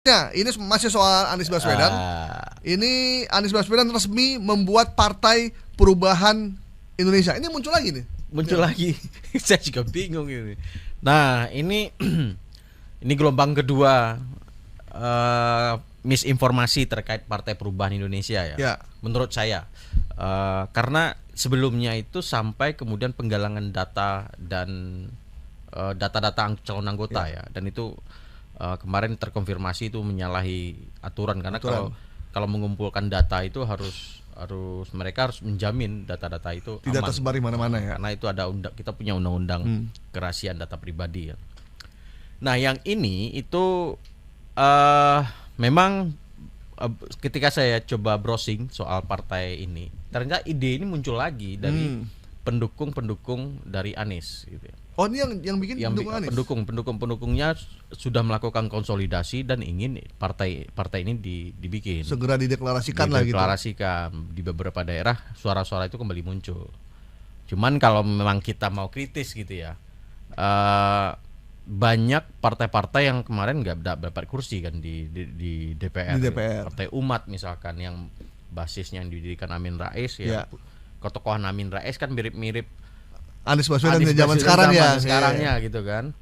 Ya, ini masih soal Anies Baswedan. Ini Anies Baswedan resmi membuat Partai Perubahan Indonesia. Ini muncul lagi nih. Muncul lagi. Saya juga bingung ini. Nah, ini ini gelombang kedua misinformasi terkait Partai Perubahan Indonesia ya. Menurut saya. Karena sebelumnya itu sampai kemudian penggalangan data dan data-data calon anggota ya. Dan itu kemarin terkonfirmasi itu menyalahi aturan karena kalau mengumpulkan data itu harus mereka harus menjamin data-data itu tidak tersebar di mana-mana ya. Karena itu ada kita punya undang-undang kerahasiaan data pribadi ya. Nah, yang ini itu memang ketika saya coba browsing soal partai ini, ternyata ide ini muncul lagi dari pendukung-pendukung dari Anies gitu ya. Oh, ini yang bikin pendukung Anies. Pendukungnya sudah melakukan konsolidasi dan ingin partai ini dibikin. Segera dideklarasikan lah gitu. Dideklarasikan di beberapa daerah, suara-suara itu kembali muncul. Cuman kalau memang kita mau kritis gitu ya, banyak partai-partai yang kemarin nggak dapat kursi kan di DPR. Di DPR. Partai Umat misalkan yang basisnya yang didirikan Amin Rais ya. Ketokohan Amin Rais kan mirip-mirip Anies Baswedan zaman sekarang ya. Sekarangnya gitu kan.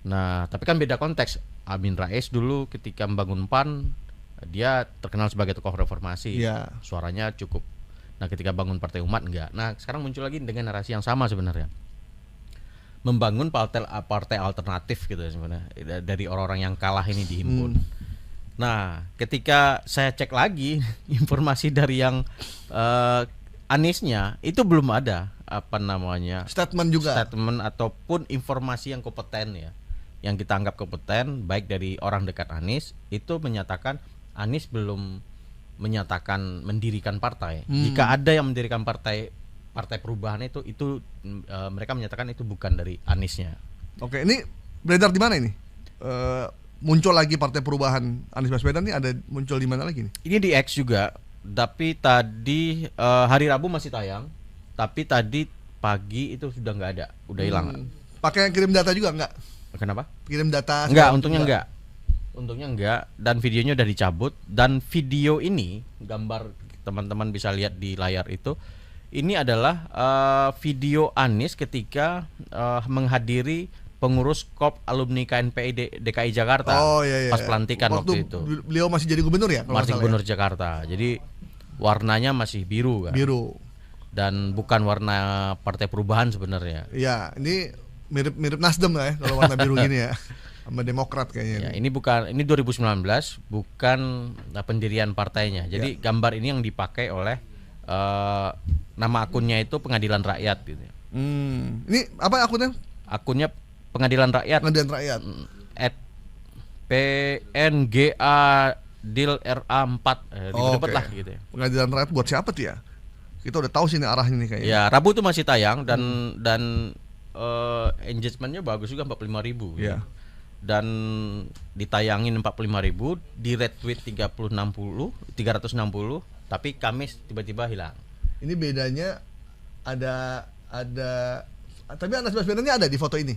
Nah, tapi kan beda konteks. Amin Rais dulu ketika membangun PAN dia terkenal sebagai tokoh reformasi. Suaranya cukup. Nah, ketika bangun Partai Umat enggak. Nah, sekarang muncul lagi dengan narasi yang sama sebenarnya. Membangun partai alternatif gitu sebenarnya dari orang-orang yang kalah ini dihimpun. Nah, ketika saya cek lagi informasi dari yang Aniesnya itu belum ada statement ataupun informasi yang kompeten ya, yang kita anggap kompeten baik dari orang dekat Anies itu menyatakan Anies belum menyatakan mendirikan partai. Jika ada yang mendirikan partai perubahan itu mereka menyatakan itu bukan dari Aniesnya. Oke, ini beredar di mana ini? Muncul lagi Partai Perubahan Anies Baswedan ini ada muncul di mana lagi nih? Ini di X juga. Tapi tadi hari Rabu masih tayang, tapi tadi pagi itu sudah nggak ada, udah hilang. Pakai kirim data juga nggak? Kenapa? Kirim data? Enggak, untungnya enggak. Dan videonya udah dicabut. Dan video ini, gambar teman-teman bisa lihat di layar itu, ini adalah video Anies ketika menghadiri pengurus KOP alumni KNPI DKI Jakarta. Pas pelantikan waktu itu. Beliau masih jadi gubernur ya? Masih gubernur Jakarta. Jadi warnanya masih biru kan. Biru. Dan bukan warna Partai Perubahan sebenarnya. Iya, ini mirip Nasdem lah ya kalau warna biru gini ya. Sama Demokrat kayaknya. Ya, ini 2019 bukan pendirian partainya. Jadi gambar ini yang dipakai oleh nama akunnya itu Pengadilan Rakyat gitu. Ini apa akunnya? Akunnya Pengadilan Rakyat. Pengadilan Rakyat. PNGA Dil RA4 ribet lah gitu ya. Pengadilan Rakyat buat siapa tuh ya? Kita udah tahu sih ini arahnya nih kayaknya. Ya, Rabu tuh masih tayang dan engagementnya bagus juga 45.000. Iya. Dan ditayangin 45.000, di retweet 360, tapi Kamis tiba-tiba hilang. Ini bedanya ada tapi Anies Baswedan ada di foto ini.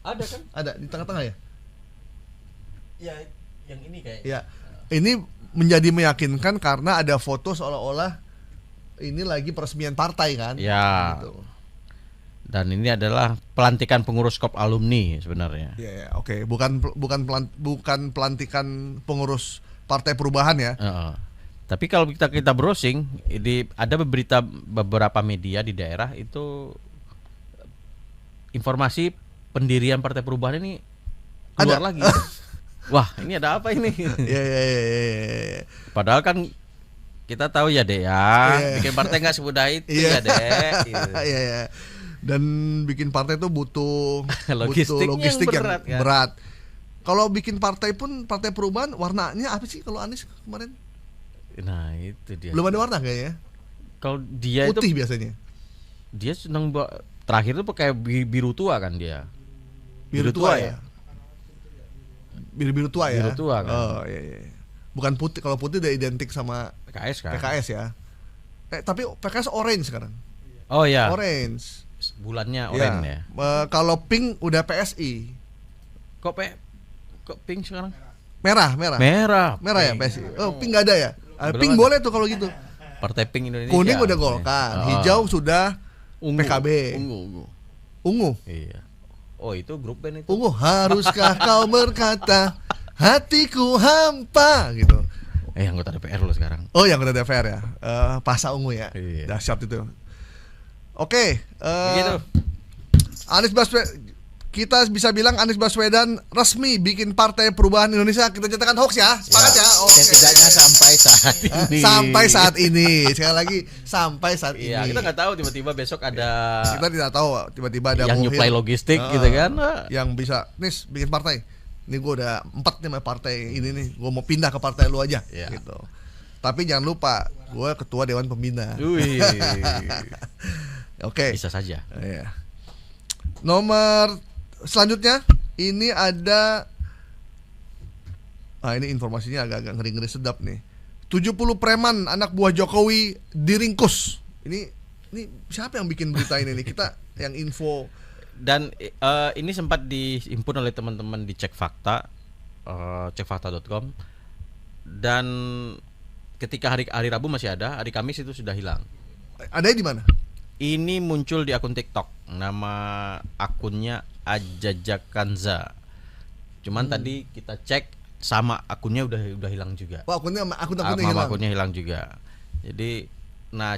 Ada kan? Ada di tengah-tengah ya? Ya, yang ini kayak. Ya. Ini menjadi meyakinkan karena ada foto seolah-olah ini lagi peresmian partai kan? Ya. Gitu. Dan ini adalah pelantikan pengurus KOP alumni sebenarnya. Ya, oke. Bukan pelantikan pengurus Partai Perubahan ya. Tapi kalau kita browsing, ada beberapa media di daerah itu informasi pendirian Partai Perubahan ini keluar lagi. Wah, ini ada apa ini? Ya. Padahal kan kita tahu ya Dek ya, bikin partai nggak semudah itu ya Dek. Iya. Dan bikin partai itu butuh logistik yang berat. Kalau bikin partai pun Partai Perubahan warnanya apa sih kalau Anies kemarin? Nah itu dia. Belum ada warna kayaknya. Kalau dia putih itu biasanya. Dia senang terakhir itu pakai biru tua kan dia. Biru tua ya. Biru tua ya. Biru tua kan. Oh iya. Bukan putih. Kalau putih udah identik sama PKS kan. PKS ya. Tapi PKS orange sekarang. Oh ya. Orange. Bulannya orange ya. Kalau pink udah PSI. Kok pink sekarang? Merah ya PSI. Oh, pink nggak ada ya? Pink boleh tuh kalau gitu. Partai Pink Indonesia. Kuning udah Golkar, hijau sudah PKB. Ungu. Iya. Oh, itu grup band itu. Ungu, haruskah kau berkata hatiku hampa gitu. Anggota DPR lo sekarang. Oh, yang anggota DPR ya. Pasa ungu ya. Iya. Dahsyat itu. Oke, gitu. Anies Baswedan, kita bisa bilang Anies Baswedan resmi bikin Partai Perubahan Indonesia. Kita nyatakan hoax ya, sepakat ya. Setidaknya sampai saat ini. Sampai saat ini, sekali lagi sampai saat ini. Kita nggak tahu tiba-tiba besok ada. Kita tidak tahu tiba-tiba ada yang nyuplai logistik gitu kan. Yang bisa, Nis bikin partai. Ini gue udah 4 nih sama partai ini nih. Gue mau pindah ke partai lu aja. Gitu. Tapi jangan lupa, gue ketua Dewan Pembina. Oke. Bisa saja. Iya. Nomor selanjutnya ini ada ini informasinya agak-agak ngeri-ngeri sedap nih. 70 preman anak buah Jokowi diringkus. Ini siapa yang bikin berita ini nih? Kita yang info. Dan ini sempat dihimpun oleh teman-teman di Cek Fakta, cekfakta.com. Dan ketika hari Rabu masih ada, hari Kamis itu sudah hilang. Adanya di mana? Ini muncul di akun TikTok. Nama akunnya Ajajakanza. Cuman tadi kita cek sama akunnya udah hilang juga. Oh, akunnya hilang juga. Jadi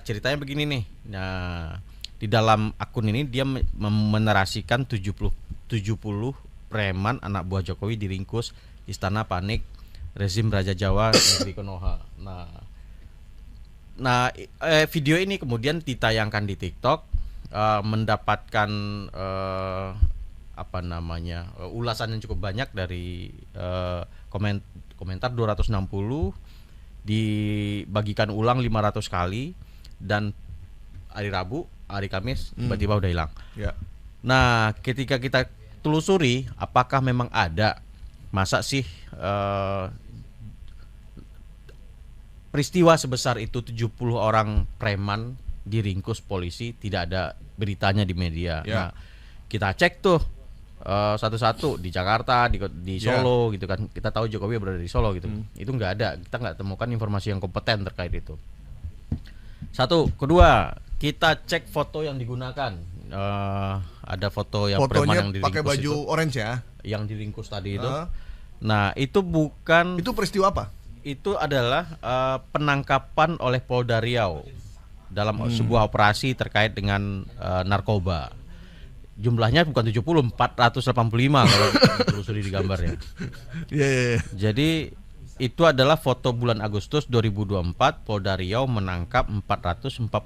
ceritanya begini nih. Nah, di dalam akun ini dia menarasikan 70 preman anak buah Jokowi diringkus, istana panik, rezim Raja Jawa negeri Konoha. Nah, video ini kemudian ditayangkan di TikTok, mendapatkan ulasan yang cukup banyak dari komentar 260, dibagikan ulang 500 kali, dan hari Kamis tiba-tiba udah hilang. Nah, ketika kita telusuri apakah memang ada, masa sih peristiwa sebesar itu 70 orang preman diringkus polisi tidak ada beritanya di media. Nah, kita cek tuh satu-satu di Jakarta, di Solo gitu kan. Kita tahu Jokowi berada di Solo gitu. Itu nggak ada. Kita nggak temukan informasi yang kompeten terkait itu. Satu, kedua, kita cek foto yang digunakan. Ada foto yang preman yang diringkus pakai baju itu, orange ya. Yang diringkus tadi itu. Nah, itu bukan. Itu peristiwa apa? Itu adalah penangkapan oleh Polda Riau dalam sebuah operasi terkait dengan narkoba. Jumlahnya bukan 70, 485 kalau ditelusuri di gambarnya. Jadi itu adalah foto bulan Agustus 2024. Polda Riau menangkap 485